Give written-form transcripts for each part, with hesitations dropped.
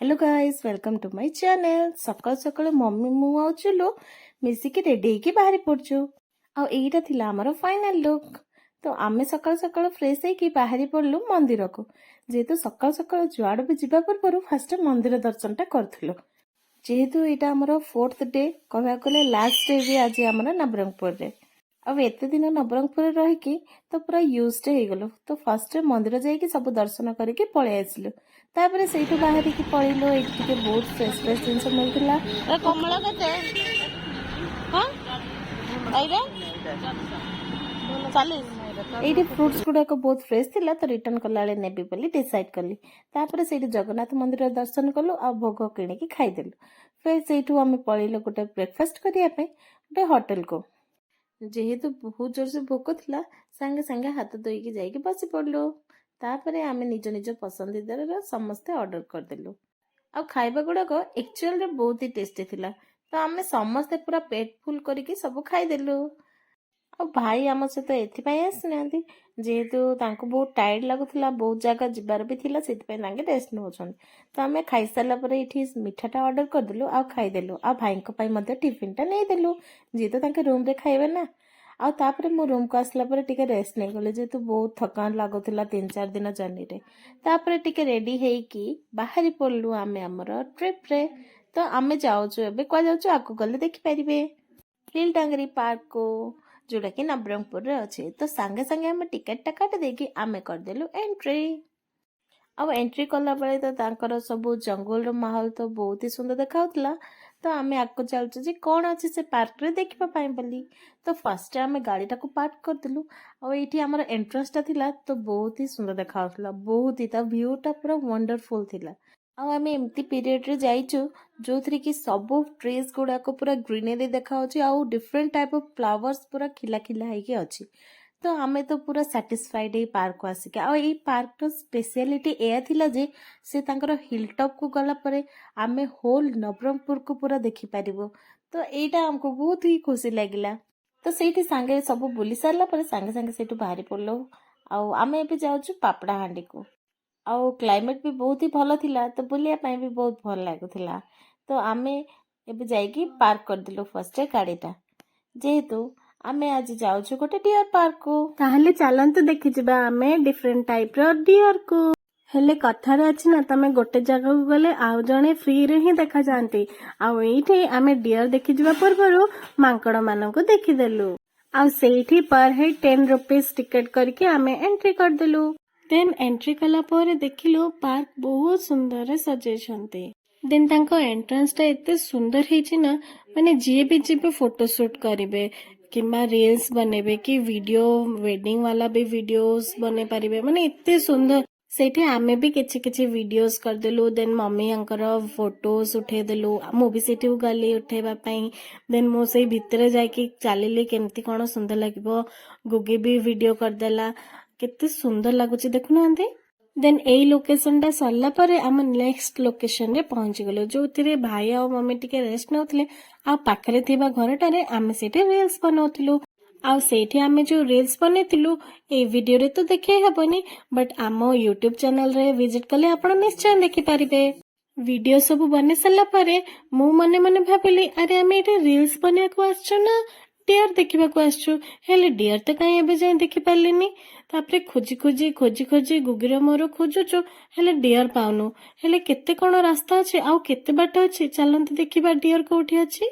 Hello guys welcome to my channel. सकाल सकाल mummy मु आउ चुलु मिसिकी रेडी होके बाहरी पड़छु। आ एटा थिला हमर फाइनल लुक। तो आमे सकाल सकाल फ्रेश होके बाहरी पड़लु मंदिर को। जेहेतु सकाल सकाल जुआड़ भी जीवा पूर्व फास्ट मंदिर दर्शन टा करथुलु। जेहेतु एटा हमर फोर्थ डे कहवा गले लास्ट डे भी आज हमर नवरंगपुर रे। अब एते दिन नवरंगपुर रहीकि तो पूरा यूज्ड हो गलो। तो फर्स्ट मंदिर जाइए सब दर्शन करके पळे आसिलु। तापर सेठू बाहर की पळिलो। एठी टिके बहुत फ्रेश फ्रेश जिंस मिलतिला। ए कमला केते हां आइरे 40 एठी फ्रूट्स गुडा को बहुत फ्रेश थिला। तो रिटर्न कला ले नेबी बोली डिसाइड करली। तापर सेठी जगन्नाथ मंदिर दर्शन कलु आ भोग किणी की खाइ देलु। फिर सेठू हमें पळिलो गोटे ब्रेकफास्ट करिया पे गोटे होटल को। जेहेतु बहुत जोर से भोक थिला संगे संगे हाथ धोईकी जाइकी बसी पड़लु। तापरे आमे निज निज पसंदीदार समस्ते ऑर्डर करदेलु। आ खाइबा गुड़ाक एक्चुअल रे बहुत ही टेस्टी थिला। तो आमे समस्ते पूरा पेट फुल करिकी सब खाइदेलु। आ भाई आम सहित एथिपाई आसिनांती जेहेतु तांको बहुत टायर्ड लागुथिला, बहुत जगह जिबार भी थिला, सेथिपाई तांके रेस्ट नउछन। तो आमे खाइ सारला परे इठी मिठाटा ऑर्डर करदेलु आ खाइदेलु। आ भाईको पाई मध्ये टिफिन टा नै देलु जेहेतु तांके रूम रे खाइबे ना। आ तापरे मो रूम को आसला परे टिके रेस्ट नै गले जेहेतु बहुत थकान लागुथिला 3-4 दिन जर्नी रे। तापरे टिके रेडी हेइकी बाहरी पड़लु आमे हमर ट्रिप रे। तो आमे जाउछु एबे kwa जाउछु आकु गले देखि परिबे नील डांगरी पार्क को, जोड़ा कि नवरंगपुर रे अच्छे। तो सांगे सांगे आमे टिकट टा काट देकी आमे करदेलु एंट्री। अब एंट्री कला बेले तो तांकर सब जंगल रो माहौल तो बहुत ही सुंदर देखाउतला। तो आमे आगको चलछु जे कोन अछि से पार्क रे देखिबा पाई बोली। तो फर्स्ट आमे गाड़ी टाको पार्क करदेलु। और एठी हमर एंट्रेंस टा थिला तो बहुत ही सुंदर देखाउतला। बहुत ही ता व्यू टा पूरा वंडरफुल थिला। आ आमे एम्ति पीरियड रे जाइछु जोथरे कि सब ट्रीज गुडा को पूरा ग्रीनरी देखाउछि आ डिफरेंट टाइप ऑफ फ्लावर्स पूरा खिला खिला हेके अछि। तो आमे तो पूरा सैटिस्फाइड ए पार्क को आसिके। आ ए पार्क रो स्पेशलिटी एया थिला जे से तांकर हिल टॉप को गला परे आमे होल नवरंगपुर को पूरा देखि पारिबो। तो एटा हमको बहुत ही खुशी लागिला। तो सेठी सांगे सब बुली सारला परे सांगे सांगे सेठू बाहरी पड़लो। आ आमे एबे जाउछु पापड़ा हांडी को। आउ क्लाइमेट भी बहुत ही भल थिला। तो बुलिया पाई भी बहुत भल लागुथिला। तो आमे एबे जाइकी पार्क कर दिलो फर्स्ट गाड़ीटा। जेहेतु आमे आज जाउछु गोटे डियर पार्क को। ताहले चलंतु देखि जिबा आमे डिफरेंट टाइप रो डियर को। हेले कथारे अछि ना तमे गोटे जगह को गले आउ जणे फ्री रे ही देखा जानती। आउ एठी आमे डियर देखि जिबा पूर्वरु मांकड़ मानको देखि देलु। आउ सेठी पर हेड 10 रुपीस टिकट करके आमे एंट्री कर देलु। देन एंट्री कला पर देखिलो पार्क बहुत सुंदर सजेछन्ते। देन तांको एंट्रेंस टा एते सुंदर हेछि ना, माने जे भी जेबे फोटो शूट करिवे किंबा रील्स बनेबे कि वीडियो वेडिंग वाला भी वीडियोस बने पारिबे, माने एते सुंदर। सेठी आमे भी किछि किछि वीडियोस कर देलु। देन मम्मी अंकर फोटोस उठे देलु। मु भी सेठी गली उठेबा पई। देन मो सेई भितरे जाइकी चालिले केमती कोन सुंदर लागिबो। गुगी भी वीडियो कर देला। केते सुंदर लागुची देखुनांते। देन एई लोकेशन टा सरला परे आम नेक्स्ट लोकेशन रे पहुंची गलो जोथिरे भाई आ मम्मी टिके रेस्ट नउतले। आ पाखरे थिबा घरटारे आमे सेठी रील्स बनौथिलु। आ सेठी आमे जो रील्स बनेथिलु ए वीडियो रे तो देखै हबनी, बट आम यूट्यूब चैनल रे विजिट कले आपण निश्चय देखि पारिबे। वीडियो सब बने सरला परे मु मने मने भाबिली अरे आमे एटा रील्स बनिया को आछो ना डियर देखिबा को आछो। हेले डियर तो काई एबे जाय देखि पालिनी। तापरे खोजी खोजी खोजी खोजी गुगिर मोर खोजुचु हेले डियर पाउनु। हेले केते कोन रास्ता अछि आउ केते बाट अछि चलंती देखिबा डियर कोठी अछि।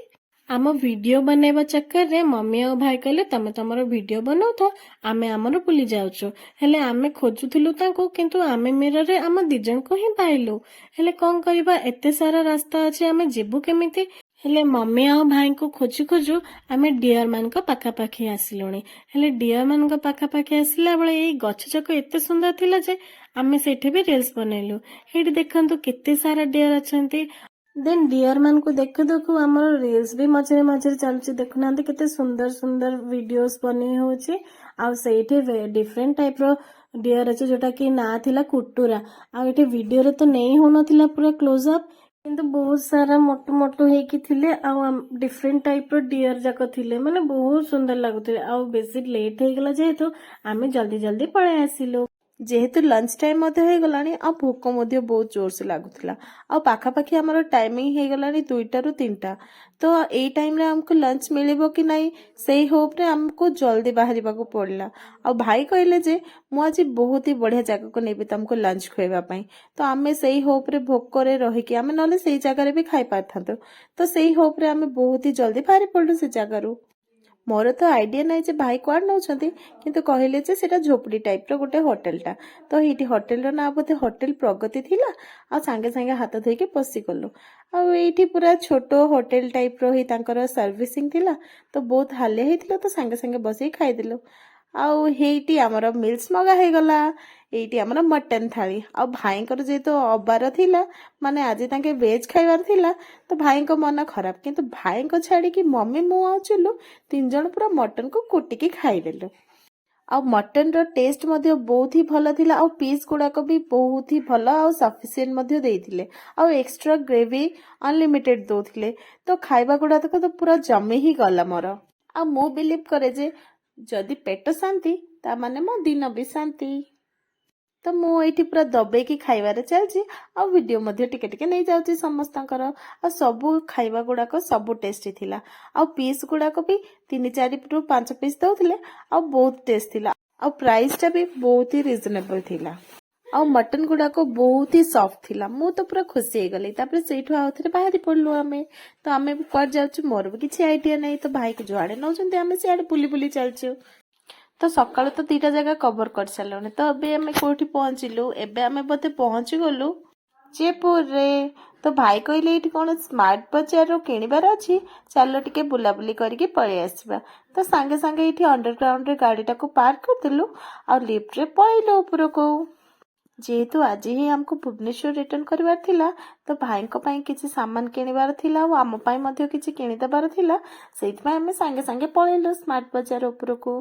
आम वीडियो बनेबा चक्कर रे मम्मी आ भाई कहले तमे तमरो वीडियो बनाउ तो आमे हमरो बुली जाउछु। हेले आमे खोजुथिलु ताको किंतु आमे मिरर रे आम दिजन को ही पाइलु। हेले कोन करिबा एते सारा रास्ता अछि आमे जेबु केमिति। हेले मम्मी आ भाई को खोजु खोजु आमे डियर मान को पाखा पाखी आसिलुनी। हेले डियर मान को पाखा पाखी आसिला बेले एई गछ चक एते सुंदर थिला जे आमे सेठी भी रील्स बनैलु। हेडी देखंतु केते सारा डियर अछंती। देन डियर मान को देखु देखु हमर रील्स भी मझे मझे चलछि। देखुनांते केते सुंदर सुंदर वीडियोस बने होछि। आ सेठी डिफरेंट टाइप रो डियर अछि जोटा कि ना थिला कुटुरा। आ एठी वीडियो रे तो नै होनथिला पूरा क्लोज अप, किंतु बहुत सारा मोटू मोटू हेकी थिले। आ डिफरेंट टाइप रो डियर जाको थिले, माने बहुत सुंदर लागुथिले। आ बेसी लेट हे गेला जेहेतु आमे जल्दी जल्दी पळे आसिलु। जेहेतु लंच टाइम मध्य हो गलानी आ भोक मध्य बहुत जोर से लागुला आ पाखापाखि आमर टाइमिंग हो गलानी 2टा ରୁ 3टा तो एई टाइम रे हमको लंच मिलिबो कि नहीं सेही होप रे हमको जल्दी बाहरिबा को पड़ला। आ भाई कहले जे मु आज बहुत ही बढ़िया जगह को नेबी तुमको लंच खुएबा पई तो आमे सेही होप रे भोक रे रही कि आमे नले सेही जगह रे भी खाई पारथांतो तो सेही होप रे आमे बहुत ही जल्दी बाहरी पड़लु से जगह रू। मोर तो आइडिया नहीं जे भाई कुआड नौछंती किंतु कहले जे सेटा झोपड़ी टाइप रो गोटे होटेलटा तो एठी होटेल रो ना बोधे होटेल प्रगति थिला आ संगे संगे हाथ धोई के पसी गलो आ एठी पूरा छोटो होटेल टाइप रो ही तांकर सर्विसिंग थिला तो बहुत हाले हेतिलो तो संगे संगे बसी खाई दिलो। आउ हेटी हमर मिल्स मगा हे गला एटी हमर मटन थाली आ भाईंकर जेतो अबार थिला माने आज तांके वेज खाइबार थिला तो भाईंको मन खराब किंतु भाईंको छाड़ी कि मम्मी मु आ चुलु 3 जण पूरा मटन को कुटिकी खाई देलु। आ मटन रो टेस्ट मध्य बहुत ही भल थिला आ पीस गुड़ाक भी बहुत ही भल आ सफिशिएंट मध्य देइथिले आ एक्स्ट्रा ग्रेवी अनलिमिटेड दोथिले तो खाइबा गुड़ा तक तो पूरा जमे ही गला मोर। आ मु बिलीव करे जे जदि पेट शांति ता माने मो दिन भी शांति तो मु एठी पूरा दबेकी खाइबारे चलछि आ वीडियो मध्ये टिके टिके नै जाउछि समस्तंकर आ सब खाइबा गुड़ाक सब टेस्टी थिला आ पीस गुड़ाक भी 3-4 ରୁ 5 पीस दउथिले आ बहुत टेस्ट थिला आ प्राइस टा भी बहुत ही रिजनेबल थिला आ मटन गुड़ाक बहुत ही सॉफ्ट थिला मु तो पूरा खुशी हे गली तापर सेठु आउथरे बाहरी पड़लु आमे तो आमे क्वार जाउछु मोर भी किछि आइडिया नै तो भाई के जुआडे नौचंती आमे सियाडे बुली बुली चलछु तो सकाळ तो 2टा जगह कवर कर सारलुनी तो अबे आमे कोठी पहुंचिलु एबे आमे बोते पहुंची गलु जयपुर रे तो भाई कहले एठी कोन स्मार्ट बाजार रो किनिबार अछि चलो टिके बुलाबुली करके पळे आसीबा तो संगे संगे एठी अंडरग्राउंड रे गाडीटा को पार्क करदिलु और लिफ्ट रे पळेलो ऊपर को जेहेतु आज ही हमको भुवनेश्वर रिटर्न करबार थिला तो भाई को पाई किछि सामान किनिबार थिला और आम पाई मध्ये किछि किनि देबार थिला सेइतमे हमें संगे संगे पळेलो स्मार्ट बाजार ऊपर को।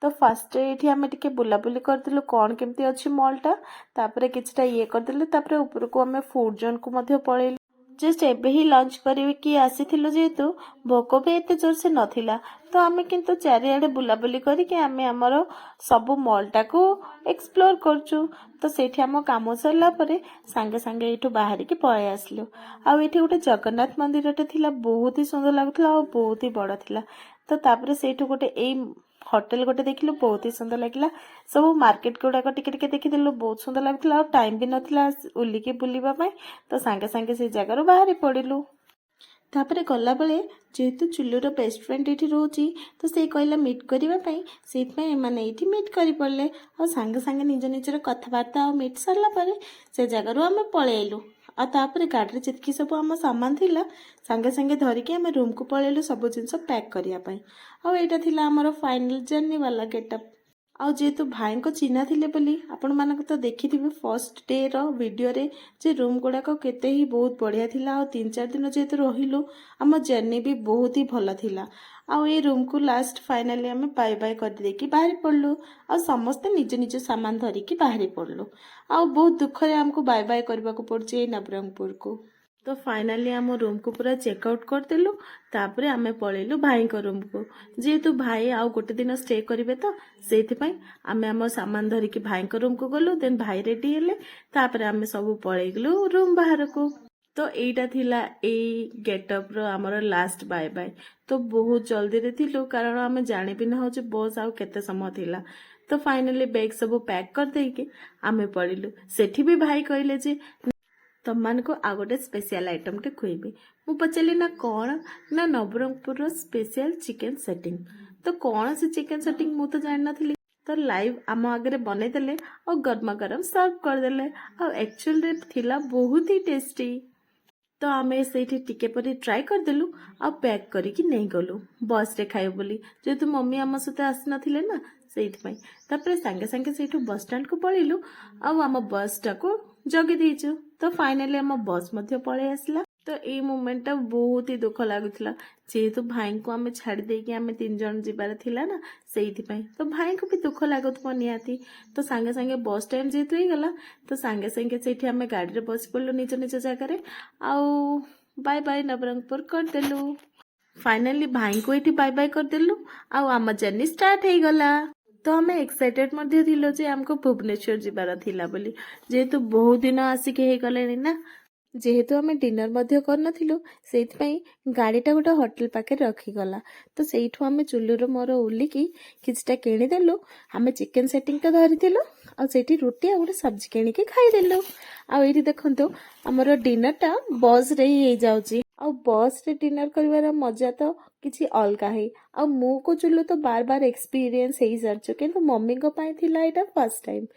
तो फास्ट एठी हमें टिके बुलाबुली करदिलु कोन केमती अछि मॉलटा तापरे किछटा ये करदिलु तापरे ऊपर को हमें फूड जोन को मध्ये पळेलु जस्ट एबे ही लंच करिवे कि आसीथिलु जेहेतु भोक भी एते जोर से नथिला तो आमे किंतु चारिआडे बुलाबुली करी कि आमे हमर सब मॉलटा को एक्सप्लोर करछु तो सेठी हम काम सरला परे संगे संगे एठु बाहरी के पळे आसलु आ एठी गोटे जगन्नाथ मंदिरटे थिला बहुत ही सुंदर लागुथला और बहुत ही बड़ थिला तो तापरे सेठु गोटे एई होटेल गोटे देखिलु बहुत ही सुंदर लगिला सब मार्केट गुड़ाक टिके टिके देखिदेलु बहुत सुंदर लागुथला और टाइम भी नथिला उलिके बुलिबा पई तो संगे संगे से जगह रो बाहरी पड़िलु तापरे गला बेले जेहेतु चुल्लूर बेस्ट फ्रेंड एठी रोची तो से कहला मीट करबा पई सेतमे माने एठी मीट करी पड़ले और संगे संगे निज निजर कथबार्ता और मीट सरला परे से जगह रो हमें पळेलु आ तापरे गाड़ी जितकी सब आम सामान थिला संगे संगे धरिकी आम रूम को पळेलु सब जिनस पैक करिया पई आ एटा थिला हमर फाइनल जर्नी वाला गेटअप आ जेहेतु भाई को चिन्हा थिले बोली आपण मानक तो देखिथिबे फर्स्ट डे रो वीडियो रे जे रूम गुड़ाक केते ही बहुत बढ़िया थिला और 3-4 दिन जेहेतु रहिलु आम जर्नी भी बहुत ही भल थिला आ ए रूम को लास्ट फाइनली आम बाय बाय कर देकी बाहरी पड़लु आ समस्ते निज निज सामान धरिकी बाहरी पड़लु आ बहुत दुख रे हमको बाय बाय करबा को पड़छि नवरंगपुर को तो फाइनली आम रूम को पूरा चेकआउट करदेलु तापरे आमे पळेलु भाई को रूम को जेहेतु भाई आउ गोटे दिन स्टे करिवे तो सेथि पई आमे आम सामान धरिकी भाई को रूम को गलु देन भाई रेडी हेले तापरे आमे सब पळेगलु रूम बाहर को तो एटा थिला ए गेटअप रो हमर लास्ट बाय बाय तो बहुत जल्दी रे थिलु कारण आमे जानि भी न हो जे बस आउ केते समय थिला तो फाइनली बैग सब पैक कर देके आमे पळिलु सेठी भी भाई कहले जे तमान को आ गोटे स्पेशल आइटम टे खुएबे मु पचली ना कौन ना नवरंगपुर स्पेशल चिकन सेटिंग तो कौन से चिकन सेटिंग मु तो जान नथली तो लाइव आम आगे बने देले और गरमा गरम सर्व कर देले और एक्चुअल रे थिला बहुत ही टेस्टी तो आमे सेठी टिके परी ट्राई कर देलु आ पैक करी कि नहीं गलु बस रे खाइब बोली जेतु मम्मी आम सहित आसी नथिले ना सेइथपई तापरे संगे संगे सेठु बस स्टैंड को पळिलु आ आम बस टा को जगी देइछु तो फाइनली आम बस मध्य पळे आसला तो ए मोमेंट टा बहुत ही दुख लागुथला जेहेतु भाई को आमे छाड़ी देकी आमे 3 जण जिबार थिला ना सेइथपई तो भाई को भी दुख लागुथबो नियाती तो संगे संगे बस टाइम जेहेतु ही गला तो संगे संगे सेठी आमे गाड़ी रे बस पड़लु निज निज जगह रे आउ बाय बाय नवरंगपुर कर देलु फाइनली भाई को एठी बाय बाय कर देलु आउ आम जर्नी स्टार्ट हे गला तो आम एक्साइटेड जे आमको भुवनेश्वर जीवार थिला बोली जेहेतु बहुत दिन आसिक हो गले ना जेहेतु आम डिनर करनथिलु सेइथिपाई गाड़ीटा गोटे होटल पाखे रखीगला तो सेठू आम चुलूर मोर उलिकी किछटा किणीदेलु आम चिकेन सेटिंग तो धरीथिलु आ सेठी रुटी आ गोटे सब्जी किणिकी खाईदेलु आ एठी देखंतु हमर डिनरटा बस रे ही जाउची आ बस रे डिनर करिवार मजा तो किछि अलगा है आ मु को चुलु तो बार बार एक्सपीरियंस हो सारछु किंतु मम्मी को पाई थिला एटा फर्स्ट टाइम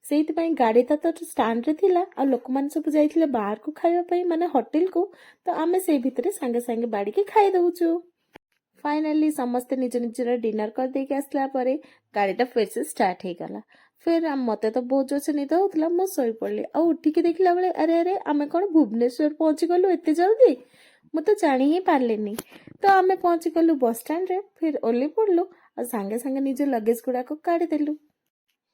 ସେଇଥିପାଇଁ ଗାଡ଼ିଟା ତ ଷ୍ଟାଣ୍ଡରେ ଥିଲା ଆଉ ଲୋକମାନେ ସବୁ ଯାଇଥିଲେ ବାହାରକୁ ଖାଇବା ପାଇଁ ମାନେ ହୋଟେଲକୁ ତ ଆମେ ସେଇ ଭିତରେ ସାଙ୍ଗେ ସାଙ୍ଗେ ବାଡ଼ିକି ଖାଇ ଦଉଛୁ फाइनाली समस्ते निज निजर डिनर कर देके आसला परे गाड़ीटा फिर से स्टार्ट हो गला फिर मते तो बहुत जोर से निद होता मु शोई पड़ली आ उठिकी देखला बेले अरे अरे आमे कौन भुवनेश्वर पहुंची गलु एते जल्दी मु तो जानी ही पारलेनी तो आमे पहुंची गलु बस स्टैंड रे फिर ओली पड़लु और सांगे सांगे निज लगेज गुड़ाक काढ़ी देलु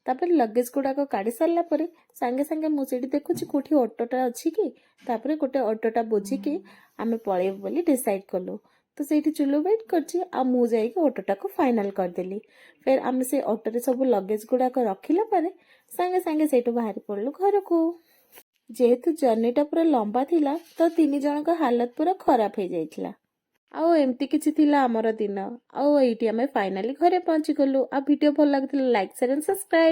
तापर लगेज गुड़ाक काढ़ी सारा पर सांगे सांगे मुझे देखुची कोठी ऑटोटा अच्छी कि तापर गोटे ऑटोटा बुझिकी आमे पळेबु बोली डिसाइड कलु तो सेठी चुलु वेट करछि आ मु जाइके ऑटोटा को फाइनल करदेली फिर आमे से ऑटो रे सब लगेज गुड़ाक रखिला पर सांगे सांगे सेठु बाहर पड़लु घर को जेहेतु जर्नीटा पूरा लंबा थिला तो 3 जनक हालत पूरा खराब हो जाइथिला आउ एमती किछि थिला हमर दिन आउ एठी आमे फाइनली घरे पहुंची गलु आ वीडियो भल लागथिला लाइक शेयर एंड सब्सक्राइब